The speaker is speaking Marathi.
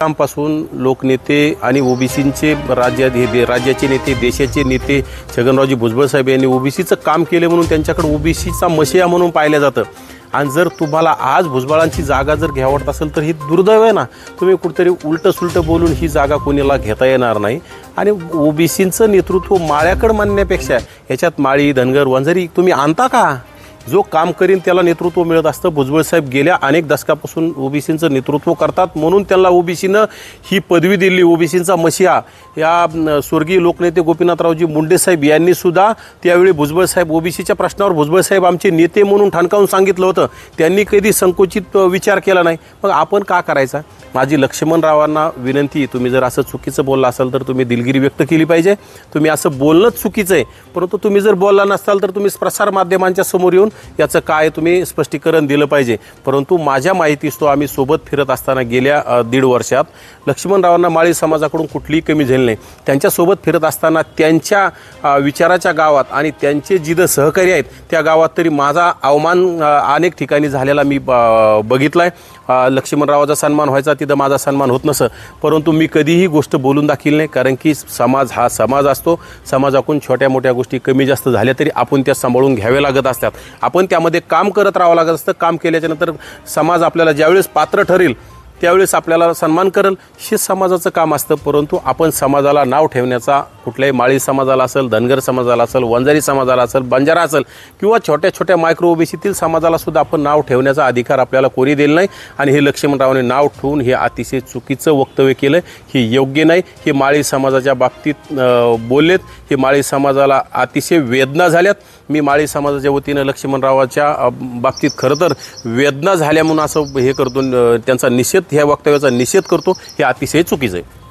पासून लोकनेते आणि ओबीसींचे राज्याचे नेते देशाचे नेते छगनरावजी भुजबळ साहेब यांनी ओबीसीचं काम केले म्हणून त्यांच्याकडे ओबीसीचा मशिया म्हणून पाहिलं जातं। आणि जर तुम्हाला आज भुजबळांची जागा जर घ्यावत असेल तर ही दुर्दैव आहे ना। तुम्ही कुठेतरी उलट सुलट बोलून ही जागा कोणाला घेता येणार नाही। आणि ओबीसींचं नेतृत्व माळ्याकडे मानण्यापेक्षा याच्यात माळी धनगर वंजारी तुम्ही आणता का? जो काम करीन त्याला नेतृत्व मिळत असतं। भुजबळ साहेब गेल्या अनेक दशकापासून ओबीसींचं नेतृत्व करतात म्हणून त्यांना ओबीसीनं ही पदवी दिली। ओबीसींचा मशिया या स्वर्गीय लोकनेते गोपीनाथरावजी मुंडे साहेब यांनी सुद्धा त्यावेळी भुजबळ साहेब ओबीसीच्या प्रश्नावर भुजबळ साहेब आमचे नेते म्हणून ठणकावून सांगितलं होतं। त्यांनी कधी संकोचित विचार केला नाही। मग आपण का करायचा? माझी लक्ष्मणरावांना विनंती, तुम्ही जर असं चुकीचं बोलला असाल तर तुम्ही दिलगिरी व्यक्त केली पाहिजे। तुम्ही असं बोलणंच चुकीचं आहे, परंतु तुम्ही जर बोलला नसाल तर तुम्ही प्रसार माध्यमांच्या समोर येऊन याचं काय तुम्ही स्पष्टीकरण दिलं पाहिजे। परंतु माझ्या माहितीस तो आम्ही सोबत फिरत असताना गेल्या 1.5 वर्षात लक्ष्मणरावांना माळी समाजाकडून कुठलीही कमी झाली नाही। त्यांच्यासोबत फिरत असताना त्यांच्या विचाराच्या गावात आणि त्यांचे जिथं सहकारी आहेत त्या गावात तरी माझा अवमान अनेक ठिकाणी झालेला मी बघितलाय। लक्ष्मणरावाचा सन्मान व्हायचा तिथं माझा सन्मान होत नसं, परंतु मी कधीही गोष्ट बोलून दाखवली नाही। कारण की समाज हा समाज असतो। समाजाकडून छोट्या मोठ्या गोष्टी कमी जास्त झाल्या तरी आपण त्या सांभाळून घ्यावे लागत असतात। आपण त्यामध्ये काम करत राहावं लागत असतं। काम केल्याच्या नंतर समाज आपल्याला ज्यावेळेस पात्र ठरेल त्यावेळेस आपल्याला सन्मान करेल, हे समाजाचं काम असतं। परंतु आपण समाजाला नाव ठेवण्याचा कुठल्याही माळी समाजाला असेल, धनगर समाजाला असेल, वंजारी समाजाला असेल, बंजारा असेल किंवा छोट्या छोट्या मायक्रो ओबीसीतील समाजाला सुद्धा आपण नाव ठेवण्याचा अधिकार आपल्याला कोणी दिला नाही। आणि हे लक्ष्मणरावांनी नाव ठेवून हे अतिशय चुकीचं वक्तव्य केलं, हे योग्य नाही। हे माळी समाजाच्या बाबतीत बोललेत, हे माळी समाजाला अतिशय वेदना झाल्यात। मी माळी समाजाच्या वतीनं लक्ष्मणरावाच्या बाबतीत खरं तर वेदना झाल्या म्हणून असं हे करतो, त्यांचा निषेध, ह्या वक्तव्याचा निषेध करतो। हे अतिशय चुकीचं आहे।